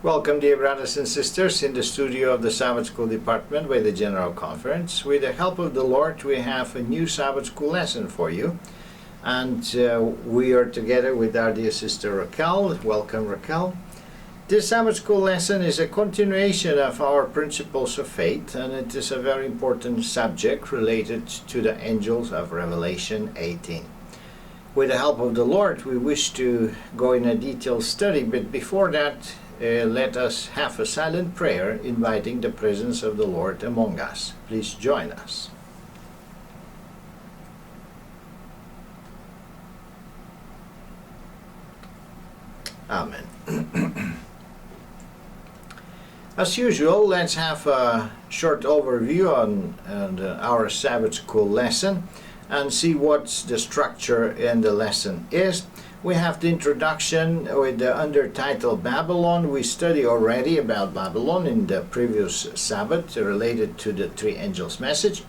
Welcome, dear brothers and sisters, in the studio of the Sabbath School Department by the General Conference. With the help of the Lord, we have a new Sabbath School lesson for you. And we are together with our dear sister Raquel. Welcome, Raquel. This Sabbath School lesson is a continuation of our principles of faith, and it is a very important subject related to the angels of Revelation 18. With the help of the Lord, we wish to go in a detailed study, but before that, let us have a silent prayer inviting the presence of the Lord among us. Please join us. Amen. As usual, let's have a short overview on our Sabbath School lesson and see what the structure in the lesson is. We have the introduction with the undertitle Babylon. We studied already about Babylon in the previous Sabbath related to the three angels' message.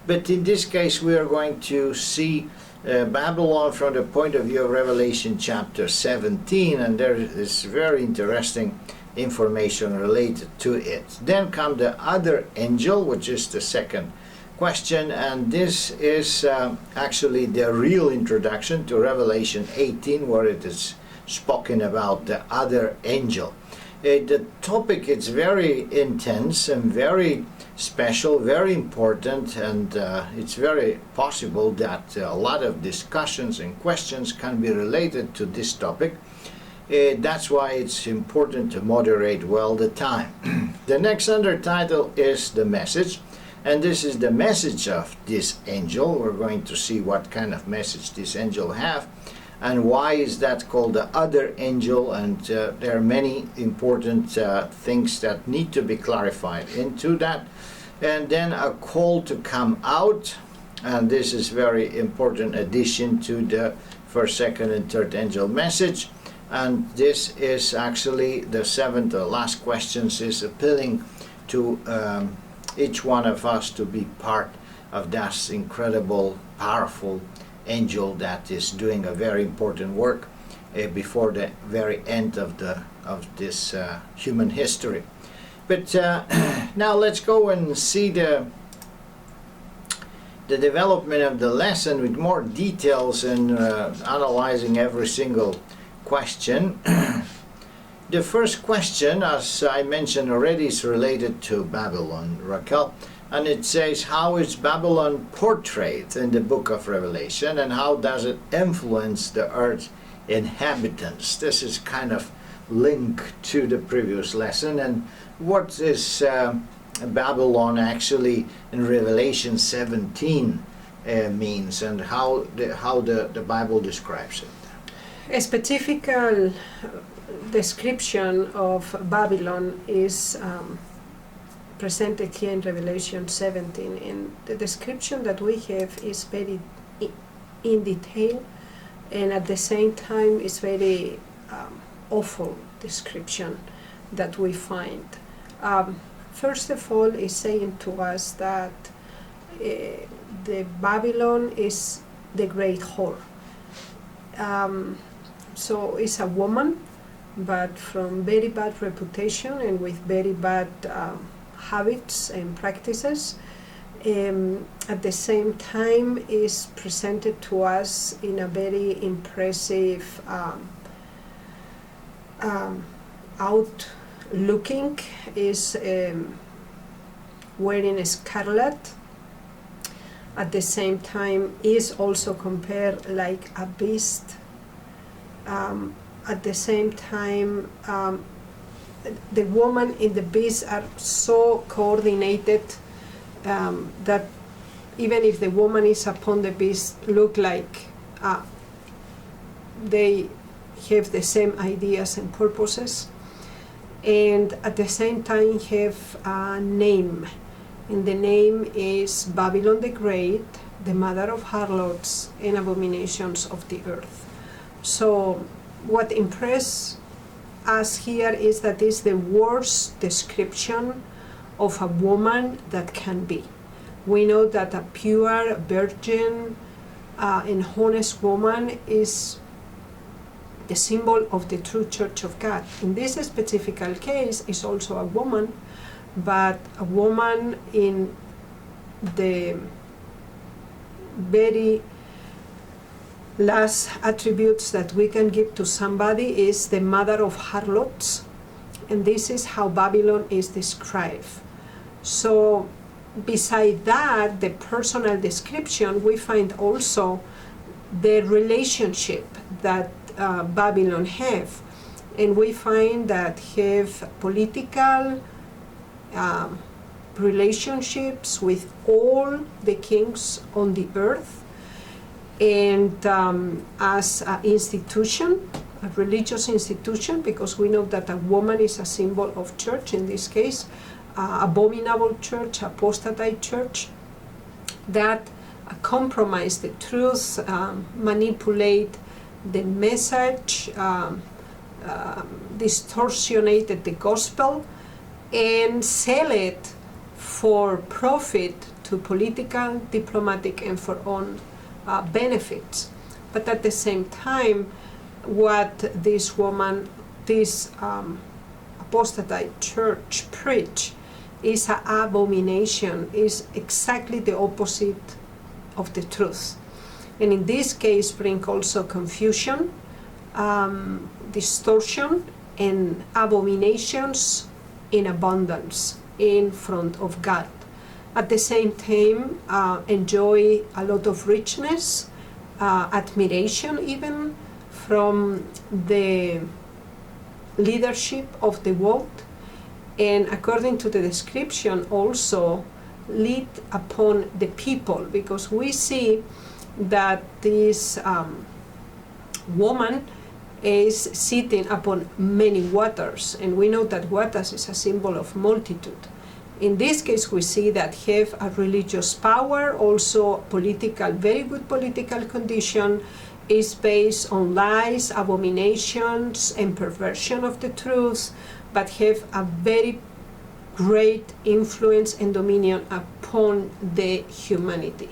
But in this case, we are going to see Babylon from the point of view of Revelation chapter 17, and there is very interesting information related to it. Then come the other angel, which is the second question, and this is actually the real introduction to Revelation 18, where it is spoken about the other angel. The topic is very intense and very special, very important, and it's very possible that a lot of discussions and questions can be related to this topic. That's why it's important to moderate well the time. The next undertitle is the message. And this is the message of this angel. We're going to see what kind of message this angel have and why is that called the other angel, and there are many important things that need to be clarified into that. And then a call to come out, and this is very important addition to the first, second, and third angel message. And this is actually the seventh or last questions is appealing to each one of us to be part of that incredible, powerful angel that is doing a very important work before the very end of this human history. But now let's go and see the development of the lesson with more details and analyzing every single question. The first question, as I mentioned already, is related to Babylon, Raquel, and it says, how is Babylon portrayed in the book of Revelation, and how does it influence the earth's inhabitants? This is kind of linked to the previous lesson. And what is Babylon actually in Revelation 17 means, and how the Bible describes it? A specific description of Babylon is presented here in Revelation 17, and the description that we have is very in detail, and at the same time is very awful description that we find. First of all, is saying to us that the Babylon is the great whore. So it's a woman, but from very bad reputation and with very bad habits and practices. At the same time is presented to us in a very impressive outlooking, is wearing scarlet. At the same time is also compared like a beast. At the same time, the woman and the beast are so coordinated that even if the woman is upon the beast, look like they have the same ideas and purposes, and at the same time have a name, and the name is Babylon the Great, the mother of harlots and abominations of the earth. So what impressed us here is that it's the worst description of a woman that can be. We know that a pure, virgin, and honest woman is the symbol of the true church of God. In this specific case is also a woman, but a woman in the very last attributes that we can give to somebody is the mother of harlots, and this is how Babylon is described. So beside that, the personal description, we find also the relationship that Babylon have, and we find that have political relationships with all the kings on the earth, and as an institution, a religious institution, because we know that a woman is a symbol of church, in this case, abominable church, apostate church, that compromise the truth, manipulate the message, distortionated the gospel, and sell it for profit to political, diplomatic, and for own benefits. But at the same time, what this woman, this apostate church preach is an abomination, is exactly the opposite of the truth. And in this case bring also confusion, distortion, and abominations in abundance in front of God. At the same time, enjoy a lot of richness, admiration even from the leadership of the world, and according to the description also lead upon the people, because we see that this woman is sitting upon many waters, and we know that waters is a symbol of multitude. In this case, we see that have a religious power, also political, very good political condition, is based on lies, abominations, and perversion of the truth, but have a very great influence and dominion upon the humanity.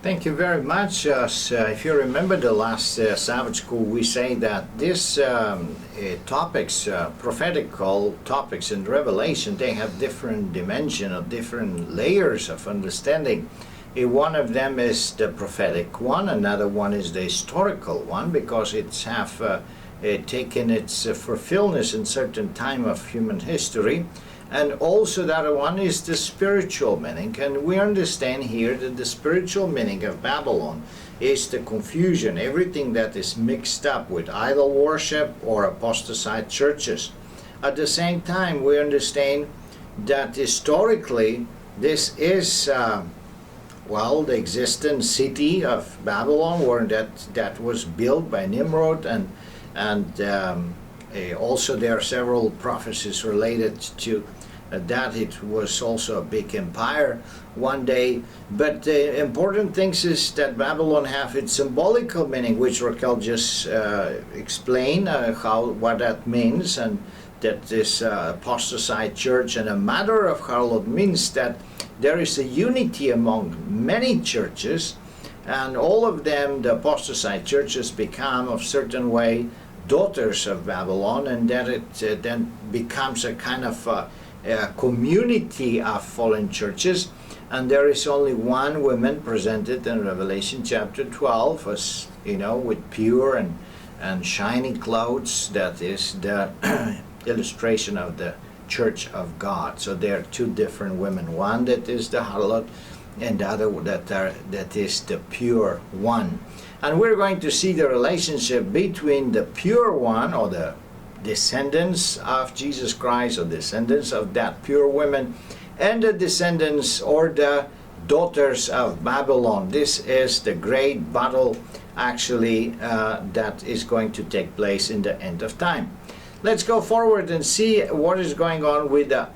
Thank you very much. If you remember the last Sabbath school, we say that these topics, prophetical topics in Revelation, they have different dimension or different layers of understanding. One of them is the prophetic one, another one is the historical one, because it's have taken its fulfillment in certain time of human history. And also the other one is the spiritual meaning. And we understand here that the spiritual meaning of Babylon is the confusion, everything that is mixed up with idol worship or apostate churches. At the same time, we understand that historically this is the existing city of Babylon, where that was built by Nimrod, and also there are several prophecies related to that it was also a big empire one day. But the important thing is that Babylon have its symbolical meaning, which Raquel just explained what that means, and that this apostate church and a matter of harlot means that there is a unity among many churches, and all of them, the apostate churches, become of certain way daughters of Babylon, and that it then becomes a kind of a community of fallen churches. And there is only one woman presented in Revelation chapter 12, as you know, with pure and shiny clothes. That is the illustration of the church of God. So there are two different women, one that is the harlot and the other that is the pure one. And we're going to see the relationship between the pure one, or the descendants of Jesus Christ, or descendants of that pure woman, and the descendants or the daughters of Babylon. This is the great battle actually that is going to take place in the end of time. Let's go forward and see what is going on with the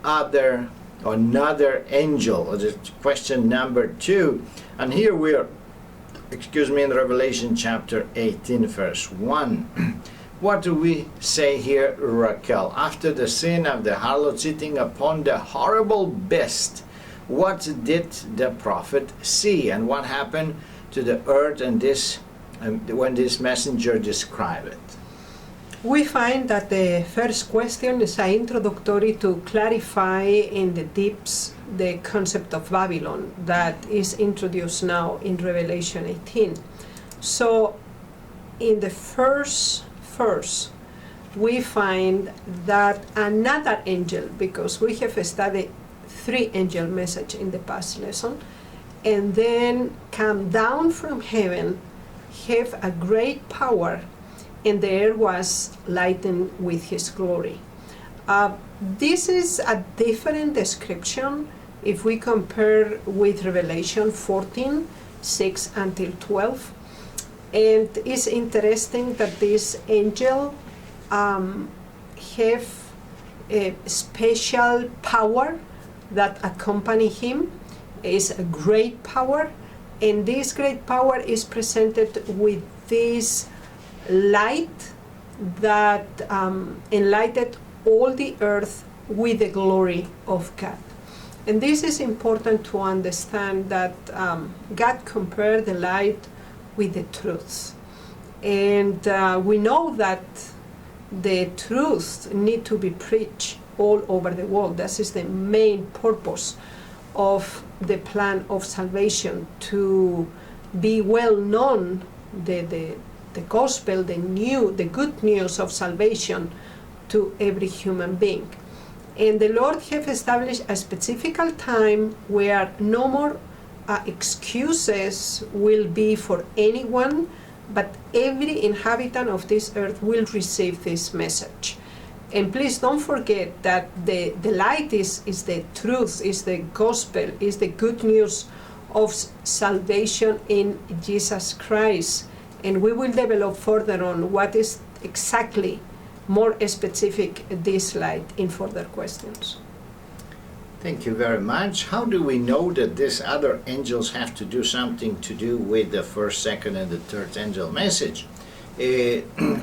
another angel. Question number 2. And here we are, in Revelation chapter 18, verse 1. What do we say here, Raquel? After the sin of the harlot sitting upon the horrible beast, what did the prophet see? And what happened to the earth and this when this messenger describes it? We find that the first question is an introductory to clarify in the deeps the concept of Babylon that is introduced now in Revelation 18. So in the first verse, we find that another angel, because we have studied 3 angel messages in the past lesson, and then come down from heaven, have a great power, and the air was lightened with his glory. This is a different description if we compare with Revelation 14, 6 until 12. And it's interesting that this angel have a special power that accompany him. Is a great power, and this great power is presented with this light that enlightened all the earth with the glory of God. And this is important to understand that God compared the light with the truth. And we know that the truth need to be preached all over the world. This is the main purpose of the plan of salvation, to be well known, the gospel, the good news of salvation to every human being. And the Lord have established a specific time where no more excuses will be for anyone, but every inhabitant of this earth will receive this message. And please don't forget that the light is the truth, is the gospel, is the good news of salvation in Jesus Christ. And we will develop further on what is exactly more specific this light in further questions. Thank you very much. How do we know that these other angels have to do something to do with the first, second, and the third angel message?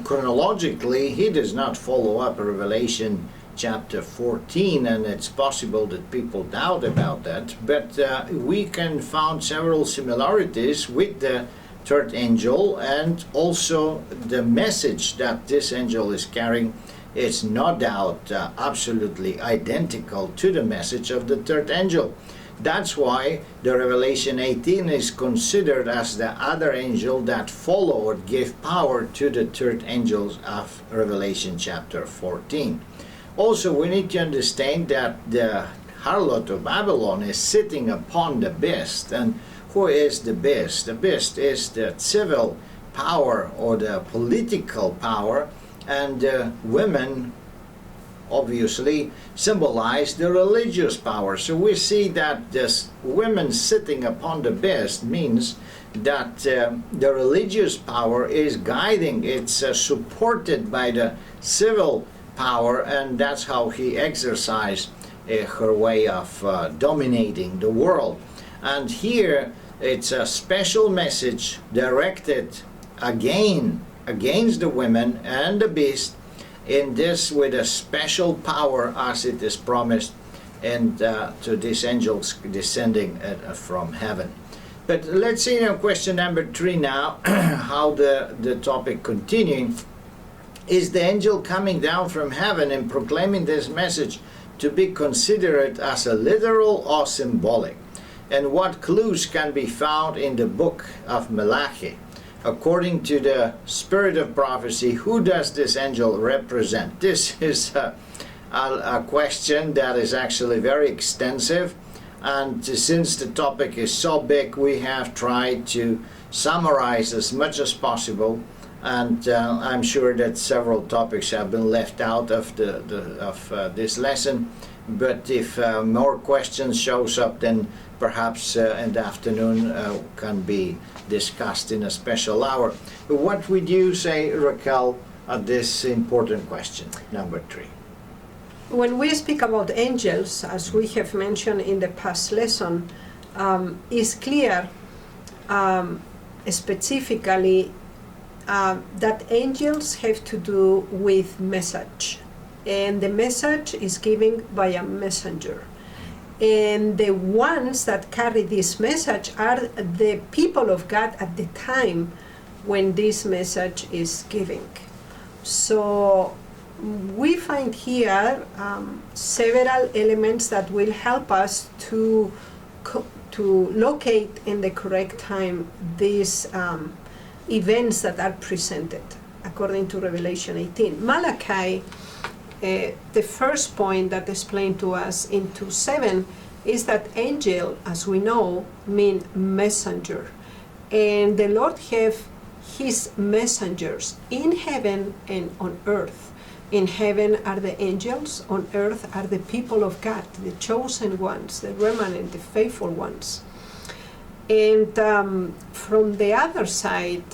Chronologically, he does not follow up Revelation chapter 14, and it's possible that people doubt about that, but we can find several similarities with the third angel, and also the message that this angel is carrying is no doubt absolutely identical to the message of the third angel. That's why the Revelation 18 is considered as the other angel that followed, gave power to the third angels of Revelation chapter 14. Also, we need to understand that the harlot of Babylon is sitting upon the beast. And who is the beast? The beast is the civil power or the political power, and women obviously symbolize the religious power. So we see that this women sitting upon the beast means that the religious power is guiding, it's supported by the civil power, and that's how he exercised her way of dominating the world. And here it's a special message directed again against the women and the beast, in this with a special power as it is promised, and to these angels descending from heaven. But let's see now question number 3 now, how the topic continuing. Is the angel coming down from heaven and proclaiming this message to be considered as a literal or symbolic? And what clues can be found in the book of Malachi? According to the spirit of prophecy, who does this angel represent? This is a question that is actually very extensive, and since the topic is so big, we have tried to summarize as much as possible, and I'm sure that several topics have been left out of this lesson. But if more questions shows up, then perhaps in the afternoon can be discussed in a special hour. What would you say, Raquel, at this important question, number 3? When we speak about angels, as we have mentioned in the past lesson, it's clear specifically that angels have to do with message. And the message is given by a messenger. And the ones that carry this message are the people of God at the time when this message is giving. So we find here several elements that will help us to locate in the correct time these events that are presented according to Revelation 18. Malachi, the first point that explained to us in 2:7 is that angel, as we know, mean messenger. And the Lord have his messengers in heaven and on earth. In heaven are the angels, on earth are the people of God, the chosen ones, the remnant, the faithful ones. And from the other side,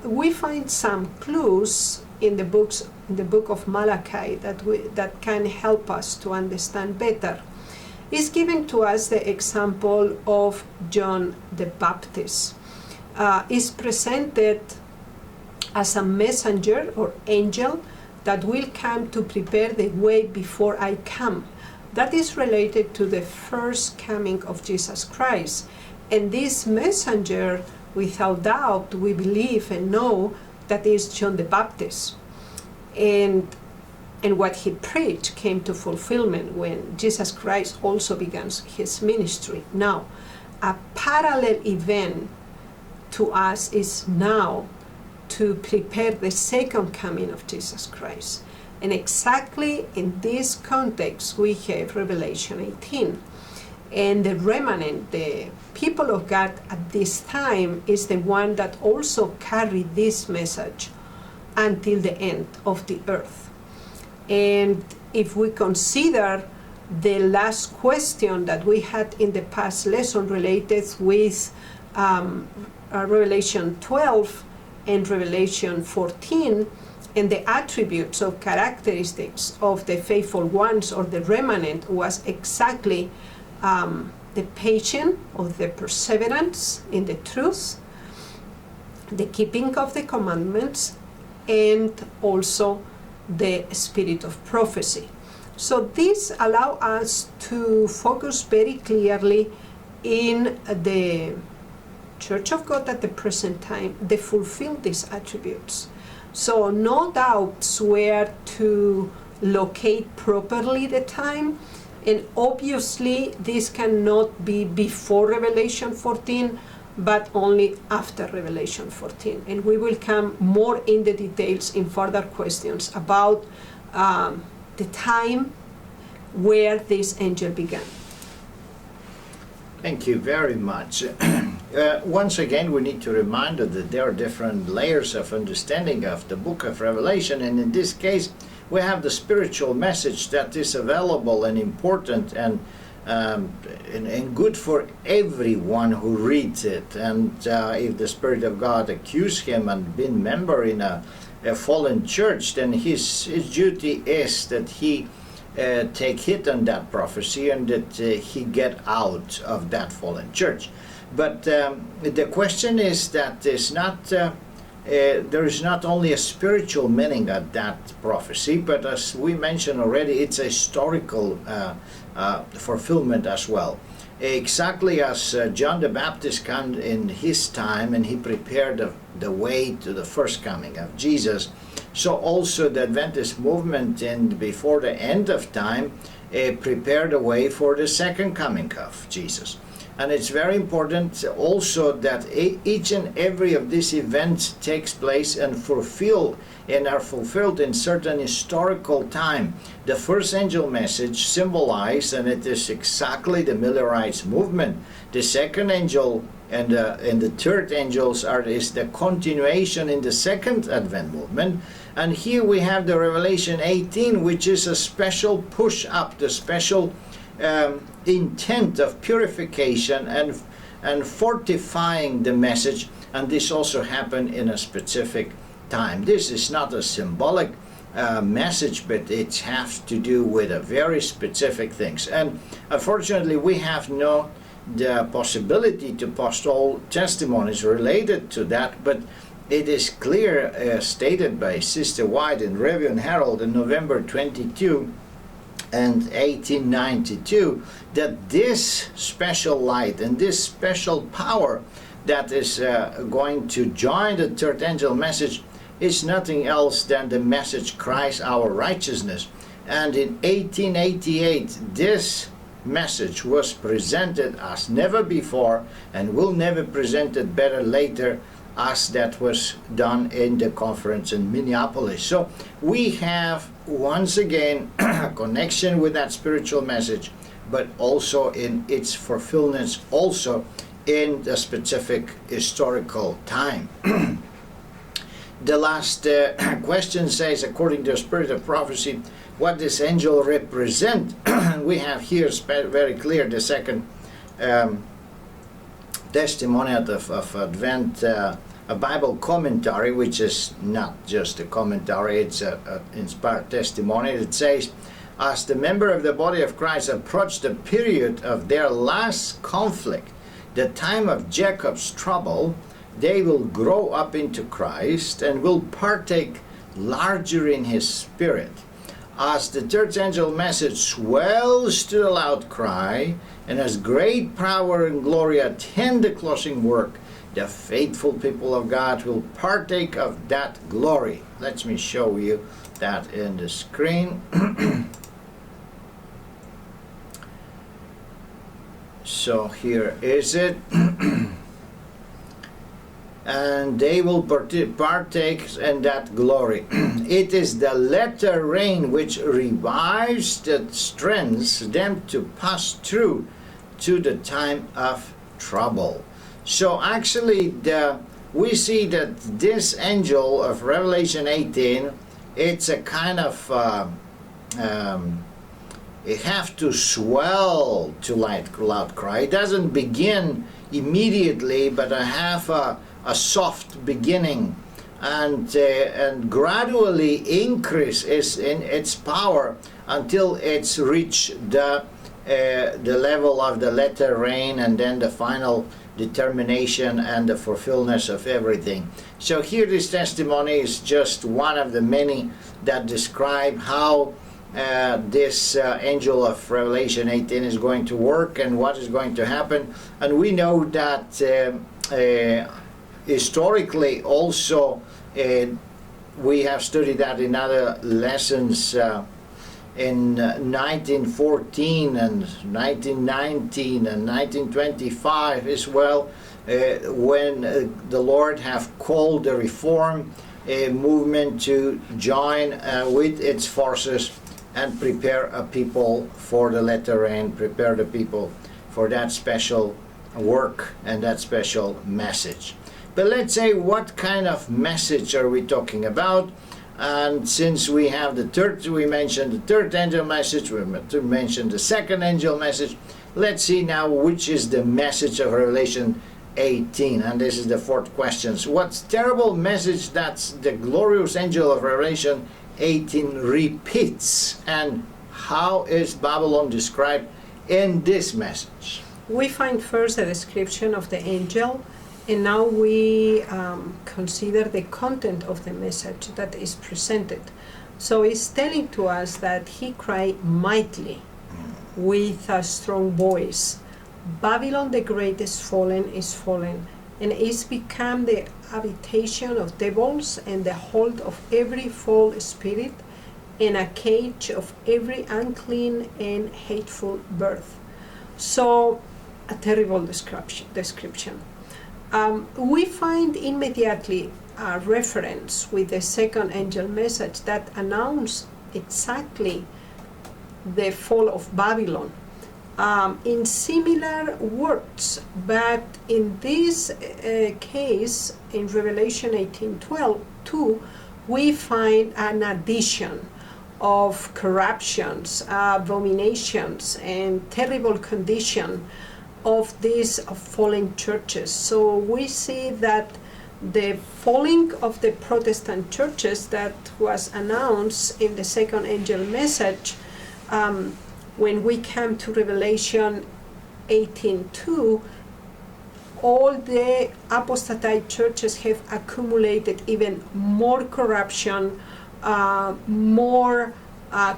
we find some clues in the book of Malachi that can help us to understand better. It's given to us the example of John the Baptist. Is presented as a messenger or angel that will come to prepare the way before I come. That is related to the first coming of Jesus Christ. And this messenger, without doubt, we believe and know that is John the Baptist. And what he preached came to fulfillment when Jesus Christ also began his ministry. Now, a parallel event to us is now to prepare the second coming of Jesus Christ. And exactly in this context, we have Revelation 18. And the remnant, the people of God at this time, is the one that also carried this message until the end of the earth. And if we consider the last question that we had in the past lesson related with Revelation 12 and Revelation 14, and the attributes or characteristics of the faithful ones or the remnant was exactly the patience or the perseverance in the truth, the keeping of the commandments, and also the spirit of prophecy. So this allows us to focus very clearly in the Church of God at the present time. They fulfill these attributes. So no doubts where to locate properly the time, and obviously this cannot be before Revelation 14, but only after Revelation 14. And we will come more in the details in further questions about the time where this angel began. Thank you very much. Once again, we need to remind that there are different layers of understanding of the book of Revelation, and in this case, we have the spiritual message that is available and important and good for everyone who reads it. And if the Spirit of God accused him and been member in a fallen church, then his duty is that he take hit on that prophecy and that he get out of that fallen church. But the question is that there is not only a spiritual meaning of that prophecy, but as we mentioned already, it's a historical fulfillment as well. Exactly as John the Baptist came in his time and he prepared the way to the first coming of Jesus, so also the Adventist movement before the end of time prepared the way for the second coming of Jesus. And it's very important also that each and every of these events takes place and are fulfilled in certain historical time. The first angel message symbolized, and it is exactly the Millerites movement. The second angel and the third angels is the continuation in the second Advent movement. And here we have the Revelation 18, which is a special push up, the special intent of purification and fortifying the message, and this also happened in a specific time. This is not a symbolic message, but it has to do with a very specific things. And unfortunately, we have the possibility to post all testimonies related to that, but it is clear stated by Sister White in Review and Herald in November 22. and 1892, that this special light and this special power that is going to join the third angel message is nothing else than the message Christ our righteousness. And in 1888, this message was presented as never before, and will never present it better later, as that was done in the conference in Minneapolis. So we have once again a connection with that spiritual message, but also in its fulfillment, also in the specific historical time. The last question says, according to the spirit of prophecy, what this angel represent? We have here very clear the second testimony of Advent, a Bible commentary, which is not just a commentary, it's an inspired testimony. It says, as the member of the body of Christ approach the period of their last conflict, the time of Jacob's trouble, they will grow up into Christ and will partake larger in his spirit. As the third angel message swells to the loud cry, and as great power and glory attend the closing work, the faithful people of God will partake of that glory. Let me show you that in the screen. So here is it. And they will partake in that glory. It is the latter rain which revives the strengths them to pass through to the time of trouble. So actually we see that this angel of Revelation 18, it's a kind of it have to swell to loud cry. It doesn't begin immediately, but I have a soft beginning, and gradually increase in its power until it's reached the level of the latter rain, and then the final determination and the fulfillment of everything. So here this testimony is just one of the many that describe how this angel of Revelation 18 is going to work and what is going to happen. And we know that historically also we have studied that in other lessons in 1914 and 1919 and 1925 as well, when the Lord have called the Reform movement to join with its forces and prepare a people for the latter rain, prepare the people for that special work and that special message. But let's say, what kind of message are we talking about? And since we have we mentioned the third angel message, we mentioned the second angel message, let's see now which is the message of Revelation 18. And this is the fourth question. What terrible message that the glorious angel of Revelation 18 repeats, and how is Babylon described in this message? We find first a description of the angel, and now we consider the content of the message that is presented. So it's telling to us that he cried mightily with a strong voice, Babylon the great is fallen, and is become the habitation of devils, and the hold of every foul spirit, and a cage of every unclean and hateful birth. So a terrible description. We find immediately a reference with the second angel message that announced exactly the fall of Babylon in similar words, but in this case, in Revelation 18:12, we find an addition of corruptions, abominations, and terrible condition of these fallen churches. So we see that the falling of the Protestant churches that was announced in the second angel message, when we come to Revelation 18:2, all the apostate churches have accumulated even more corruption, more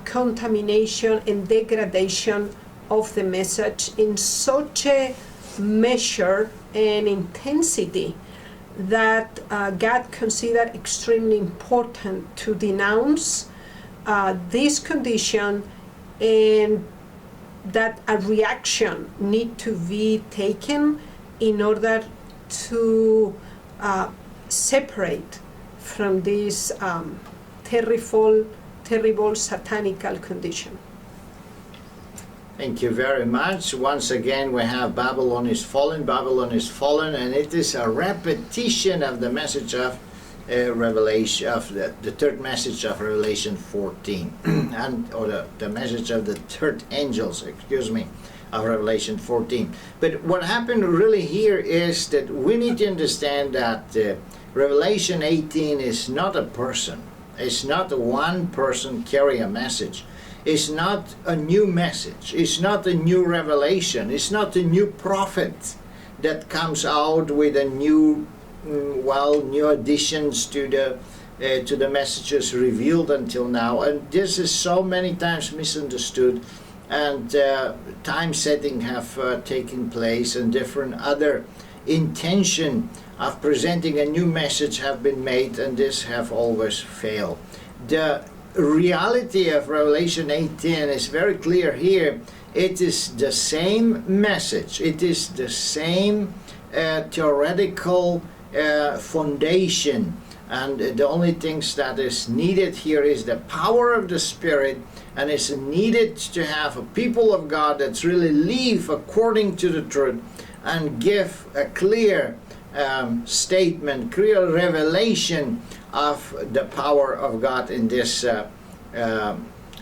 contamination and degradation of the message in such a measure and intensity that God considered extremely important to denounce this condition, and that a reaction need to be taken in order to separate from this terrible satanical condition. Thank you very much. Once again, we have Babylon is fallen, and it is a repetition of the message of Revelation, of the third message of Revelation 14, or the message of the third angels, of Revelation 14. But what happened really here is that we need to understand that Revelation 18 is not a person. It's not one person carry a message. It's not a new message. It's not a new revelation. It's not a new prophet that comes out with a new additions to the messages revealed until now. And this is so many times misunderstood, and time setting have taken place, and different other intention of presenting a new message have been made, and this have always failed. The reality of Revelation 18 is very clear here. It is the same message. It is the same theoretical foundation, and the only things that is needed here is the power of the Spirit, and it's needed to have a people of God that really live according to the truth and give a clear statement, clear revelation of the power of God in this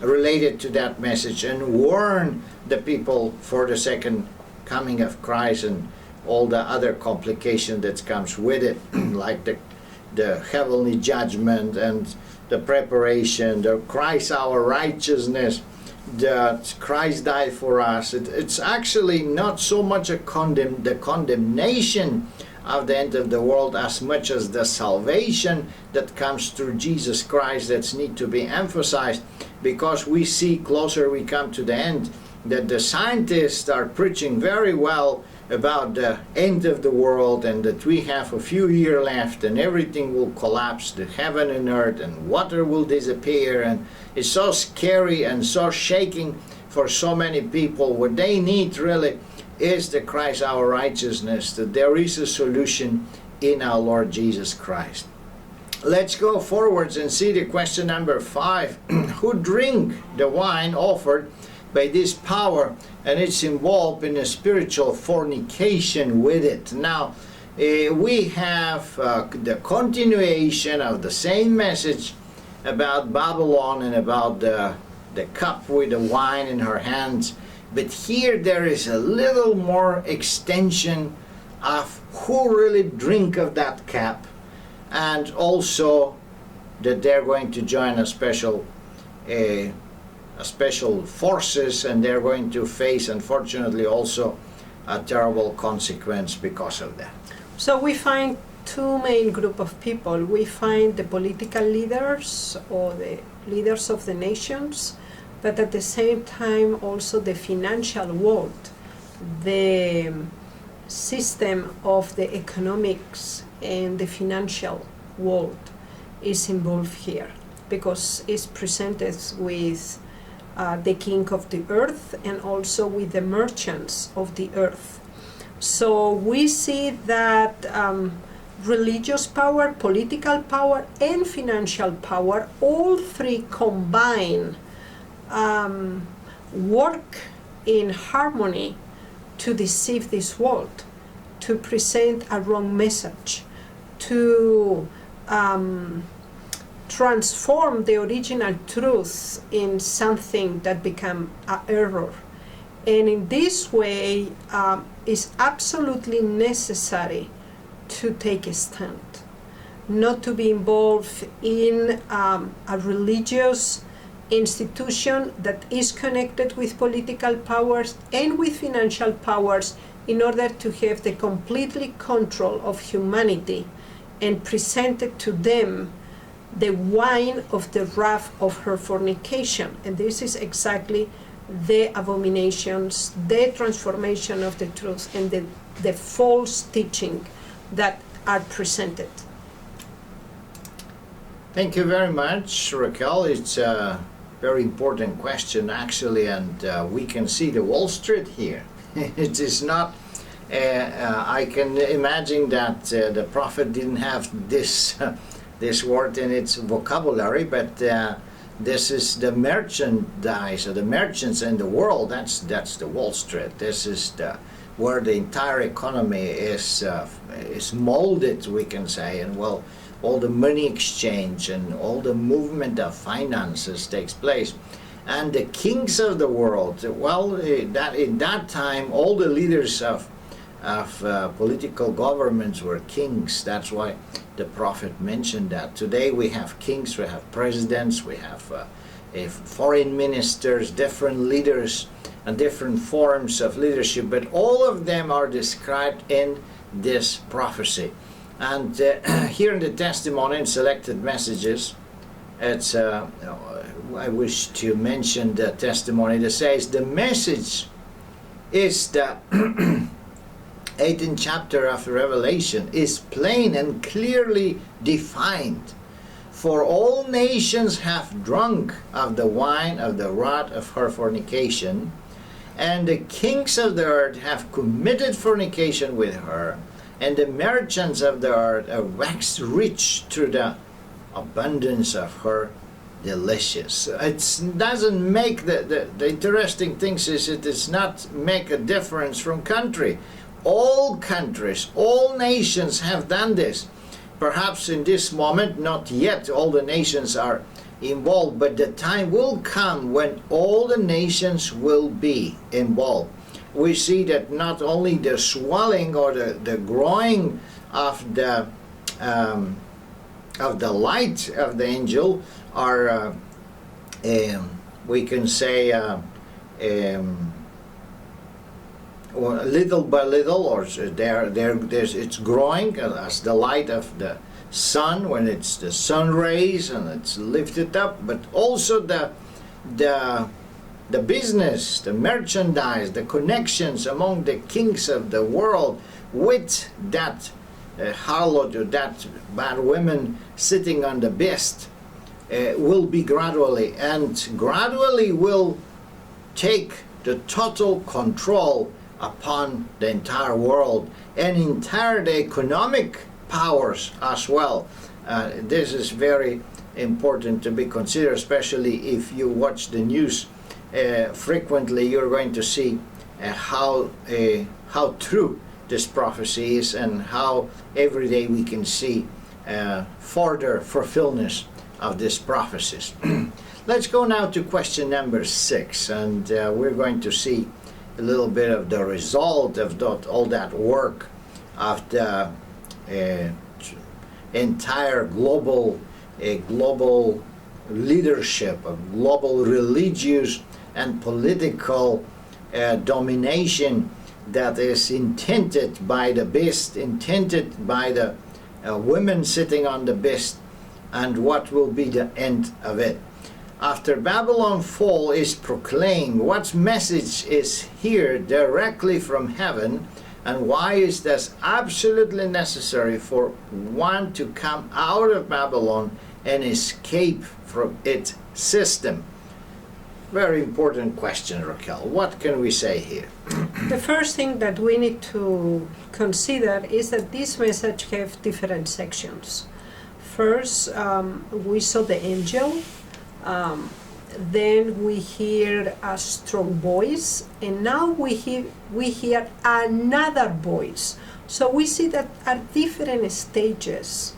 related to that message, and warn the people for the second coming of Christ and all the other complication that comes with it, like the heavenly judgment and the preparation, the Christ our righteousness, that Christ died for us. It's actually not so much the condemnation of the end of the world as much as the salvation that comes through Jesus Christ that's need to be emphasized, because we see closer we come to the end that the scientists are preaching very well about the end of the world, and that we have a few years left and everything will collapse, the heaven and earth, and water will disappear, and it's so scary and so shaking for so many people. What they need really is the Christ our righteousness, that there is a solution in our Lord Jesus Christ. Let's go forwards and see the question number 5. Who drink the wine offered by this power, and it's involved in a spiritual fornication with it. Now, we have the continuation of the same message about Babylon and about the cup with the wine in her hands. But here there is a little more extension of who really drink of that cup, and also that they're going to join a special forces, and they're going to face, unfortunately, also a terrible consequence because of that. So we find two main group of people. We find the political leaders, or the leaders of the nations, but at the same time also the financial world, the system of the economics and the financial world is involved here, because it's presented with the king of the earth and also with the merchants of the earth. So we see that religious power, political power, and financial power, all three combine, work in harmony to deceive this world, to present a wrong message, to transform the original truth in something that become an error. And in this way, it's absolutely necessary to take a stand, not to be involved in a religious institution that is connected with political powers and with financial powers, in order to have the completely control of humanity and present it to them the wine of the wrath of her fornication. And this is exactly the abominations, the transformation of the truth, and the false teaching that are presented. Thank you very much, Raquel. It's a very important question, actually, and we can see the Wall Street here. It is not, I can imagine that the prophet didn't have this, this word in its vocabulary, but this is the merchandise, or the merchants in the world. That's the Wall Street. This is where the entire economy is molded, we can say, and well, all the money exchange and all the movement of finances takes place. And the kings of the world, well, that in that time, all the leaders of political governments were kings. That's why the prophet mentioned that. Today we have kings, we have presidents, we have foreign ministers, different leaders, and different forms of leadership, but all of them are described in this prophecy. And here in the testimony in selected messages, it's I wish to mention the testimony that says the message is the 18th chapter of Revelation is plain and clearly defined. For all nations have drunk of the wine of the wrath of her fornication, and the kings of the earth have committed fornication with her, and the merchants of the earth are waxed rich through the abundance of her delicious. It doesn't make the interesting things is it does not make a difference from country. All countries, all nations have done this. Perhaps in this moment, not yet all the nations are involved, but the time will come when all the nations will be involved. We see that not only the swelling or the growing of the light of the angel are, we can say, little by little, or it's growing as the light of the sun when it's the sun rays and it's lifted up, but also the business, the merchandise, the connections among the kings of the world with that harlot or that bad woman sitting on the beast will be gradually will take the total control upon the entire world and the economic powers as well. This is very important to be considered, especially if you watch the news frequently. You're going to see how true this prophecy is and how every day we can see further fulfillment of these prophecies. Let's go now to question number 6, and we're going to see a little bit of the result of all that work of the entire global leadership, a global religious and political domination that is intended by the beast, intended by the women sitting on the beast, and what will be the end of it. After Babylon fall is proclaimed, what message is here directly from heaven, and why is this absolutely necessary for one to come out of Babylon and escape from its system? Very important question, Raquel. What can we say here? The first thing that we need to consider is that this message have different sections. First, we saw the angel. Then we hear a strong voice, and now we hear another voice. So we see that at different stages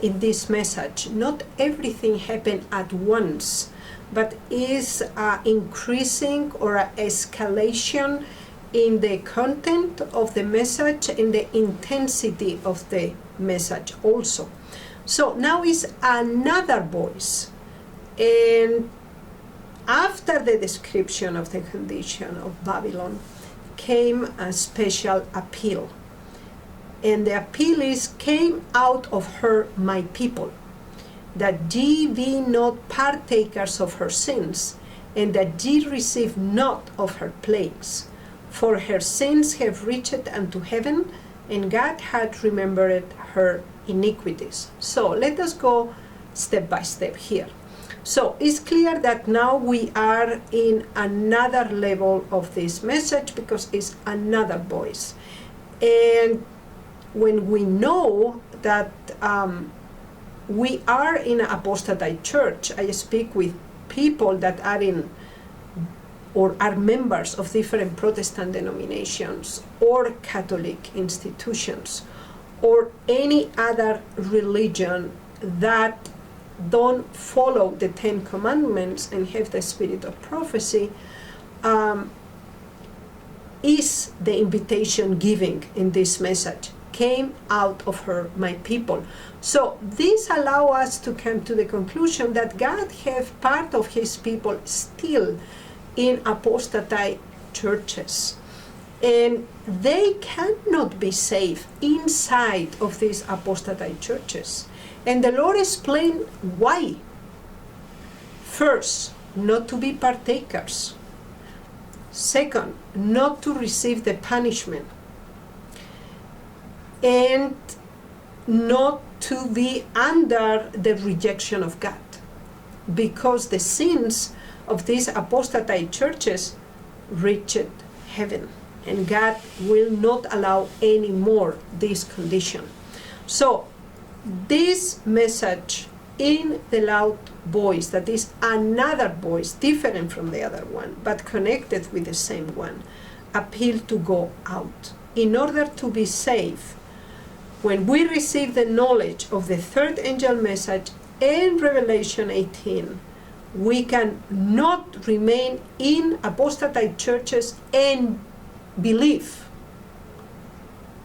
in this message. Not everything happened at once, but is increasing or an escalation in the content of the message, in the intensity of the message also. So now is another voice. And after the description of the condition of Babylon came a special appeal. And the appeal is, came out of her, my people. that ye be not partakers of her sins, and that ye receive not of her plagues. For her sins have reached unto heaven, and God hath remembered her iniquities. So let us go step by step here. So it's clear that now we are in another level of this message because it's another voice. And when we know that we are in an apostate church, I speak with people that are in or are members of different Protestant denominations or Catholic institutions or any other religion that don't follow the Ten Commandments and have the spirit of prophecy, is the invitation giving in this message. Came out of her, my people. So this allow us to come to the conclusion that God have part of his people still in apostate churches. And they cannot be saved inside of these apostate churches. And the Lord explained why. First, not to be partakers. Second, not to receive the punishment. And not to be under the rejection of God. Because the sins of these apostate churches reached heaven. And God will not allow any more this condition. So, this message in the loud voice, that is another voice, different from the other one, but connected with the same one, appeal to go out. In order to be saved, when we receive the knowledge of the third angel message in Revelation 18, we can not remain in apostate churches and believe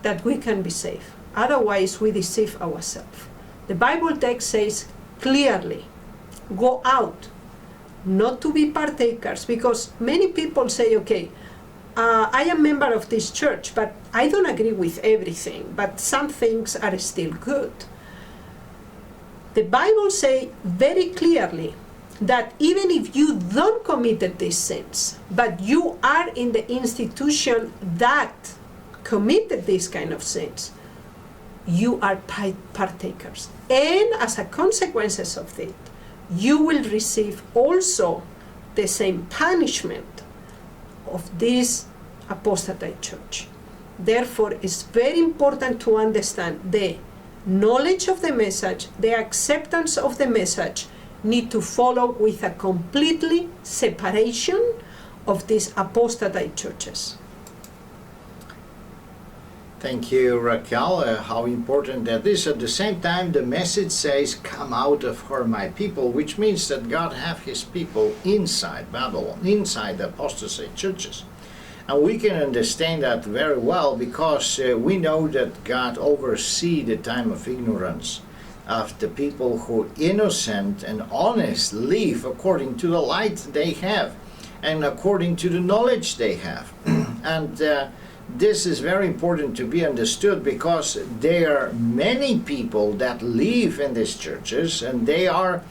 that we can be saved. Otherwise, we deceive ourselves. The Bible text says clearly, go out, not to be partakers, because many people say, okay, I am a member of this church, but I don't agree with everything, but some things are still good. The Bible says very clearly that even if you don't commit these sins, but you are in the institution that committed these kind of sins, you are partakers. And as a consequence of it, you will receive also the same punishment of this apostate church. Therefore, it's very important to understand the knowledge of the message, the acceptance of the message need to follow with a completely separation of these apostate churches. Thank you, Raquel. How important that is. At the same time, the message says, come out of her, my people, which means that God have his people inside Babylon, inside the apostate churches. And we can understand that very well because we know that God oversees the time of ignorance of the people who innocent and honest live according to the light they have and according to the knowledge they have. And this is very important to be understood because there are many people that live in these churches and they are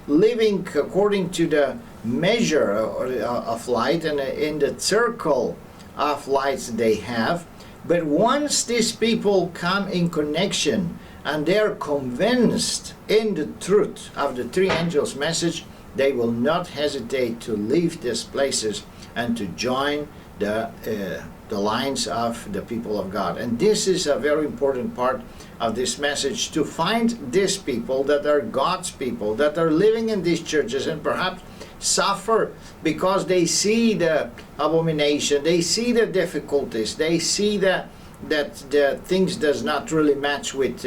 living according to the measure of light and in the circle of lights they have. But once these people come in connection and they're convinced in the truth of the three angels' message, they will not hesitate to leave these places and to join the lines of the people of God. And this is a very important part of this message, to find these people that are God's people, that are living in these churches and perhaps suffer because they see the abomination, they see the difficulties, they see that the things does not really match with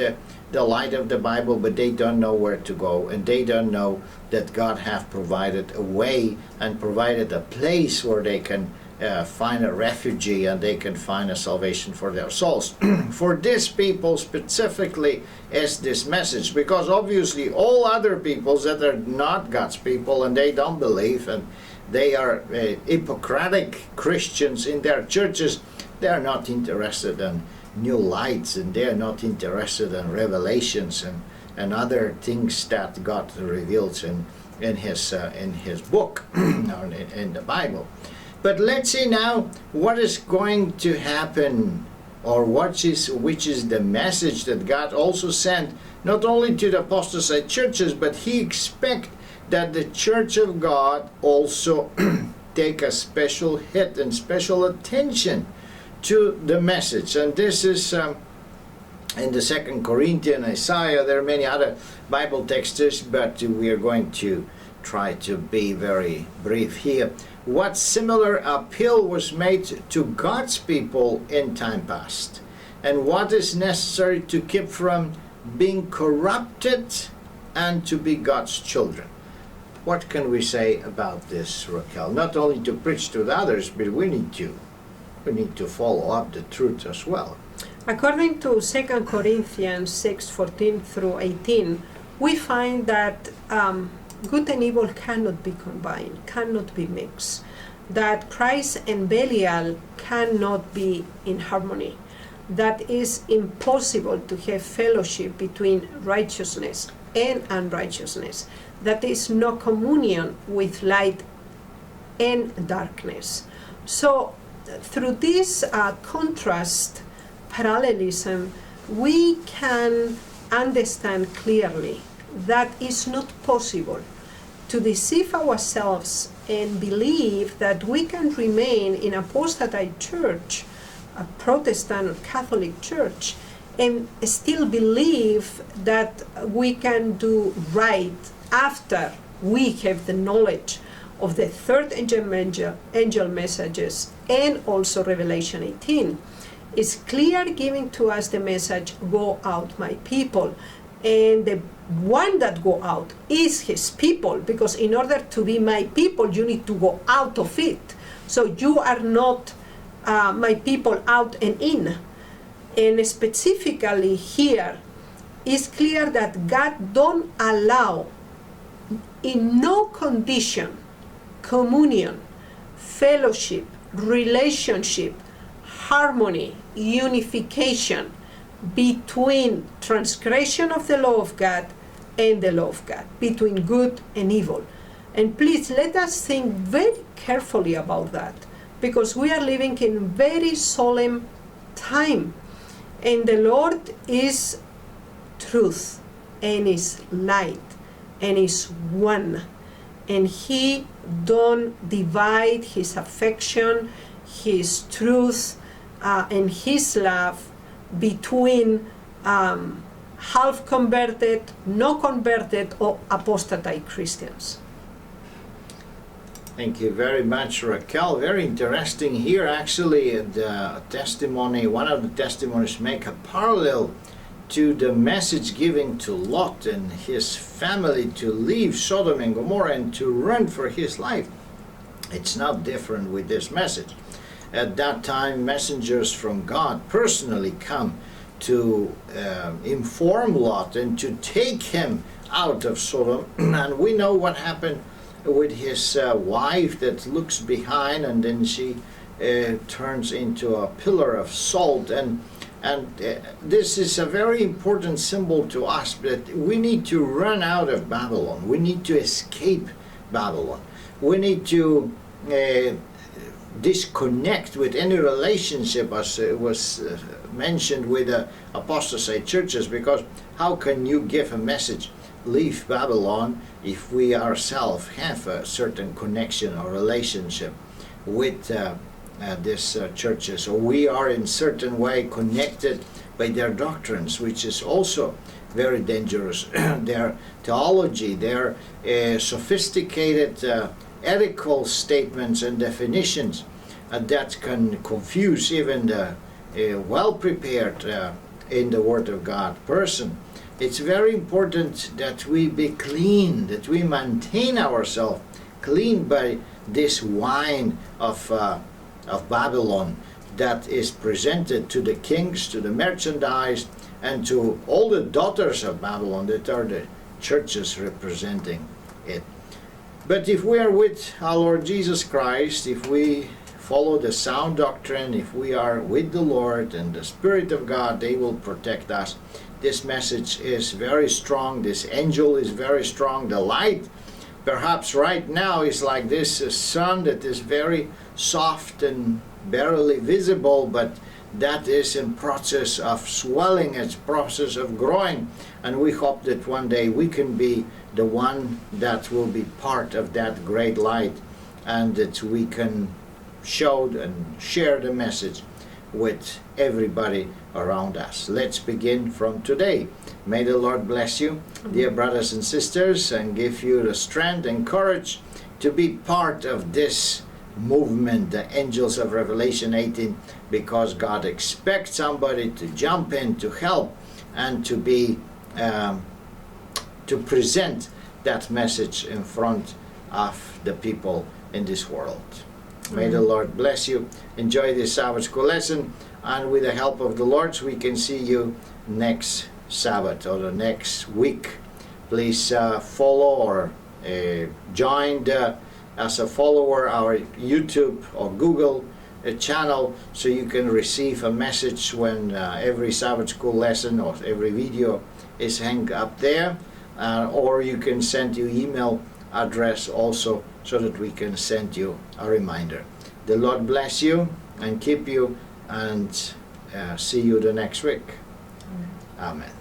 the light of the Bible, but they don't know where to go, and they don't know that God have provided a way and provided a place where they can find a refugee and they can find a salvation for their souls. For these people specifically is this message, because obviously all other peoples that are not God's people and they don't believe and they are hypocritic Christians in their churches, they are not interested in new lights and they are not interested in revelations and other things that God reveals in his book, or in the Bible. But let's see now what is going to happen, or which is the message that God also sent not only to the apostate churches, but He expects that the Church of God also take a special hit and special attention to the message. And this is in the 2 Corinthians, Isaiah. There are many other Bible texts, but we are going to try to be very brief here. What similar appeal was made to God's people in time past, and what is necessary to keep from being corrupted and to be God's children? What can we say about this, Raquel? Not only to preach to the others, but we need to follow up the truth as well. According to 2 Corinthians 6:14 through 18, we find that good and evil cannot be combined, cannot be mixed. That Christ and Belial cannot be in harmony. That is impossible to have fellowship between righteousness and unrighteousness. That is no communion with light and darkness. So through this contrast, parallelism, we can understand clearly that it's not possible to deceive ourselves and believe that we can remain in a apostate church, a Protestant or Catholic church, and still believe that we can do right after we have the knowledge of the third angel messages and also Revelation 18. It's clear giving to us the message, go out my people. And the one that go out is His people, because in order to be my people, you need to go out of it. So you are not my people out and in. And specifically here, it's clear that God don't allow in no condition communion, fellowship, relationship, harmony, unification between transgression of the law of God and the law of God, between good and evil. And please let us think very carefully about that, because we are living in very solemn time, and the Lord is truth and is light and is one, and He don't divide His affection, His truth, and His love between half converted, no converted, or apostate Christians. Thank you very much, Raquel. Very interesting here. Actually, the testimony, one of the testimonies make a parallel to the message given to Lot and his family to leave Sodom and Gomorrah and to run for his life. It's not different with this message. At that time, messengers from God personally come to inform Lot and to take him out of Sodom. And we know what happened with his wife that looks behind, and then she turns into a pillar of salt. And this is a very important symbol to us, that we need to run out of Babylon. We need to escape Babylon. We need to disconnect with any relationship, as was mentioned with the apostate churches, because how can you give a message, leave Babylon, if we ourselves have a certain connection or relationship with these churches, or we are in certain way connected by their doctrines, which is also very dangerous. Their theology, their sophisticated ethical statements and definitions that can confuse even the well-prepared in the Word of God person. It's very important that we be clean, that we maintain ourselves clean by this wine of Babylon that is presented to the kings, to the merchandise, and to all the daughters of Babylon that are the churches representing it. But if we are with our Lord Jesus Christ, if we follow the sound doctrine, if we are with the Lord and the Spirit of God, they will protect us. This message is very strong. This angel is very strong. The light, perhaps right now, is like this sun that is very soft and barely visible, but that is in process of swelling, it's process of growing, and we hope that one day we can be the one that will be part of that great light, and that we can show and share the message with everybody around us. Let's begin from today. May the Lord bless you, dear brothers and sisters, and give you the strength and courage to be part of this movement, the Angels of Revelation 18, because God expects somebody to jump in to help and to be to present that message in front of the people in this world. May the Lord bless you. Enjoy this Sabbath school lesson, and with the help of the Lord, we can see you next Sabbath or the next week. Please follow or join as a follower our YouTube or Google channel, so you can receive a message when every Sabbath school lesson or every video is hang up there, or you can send your email address also, so that we can send you a reminder. The Lord bless you and keep you, and see you the next week. Amen.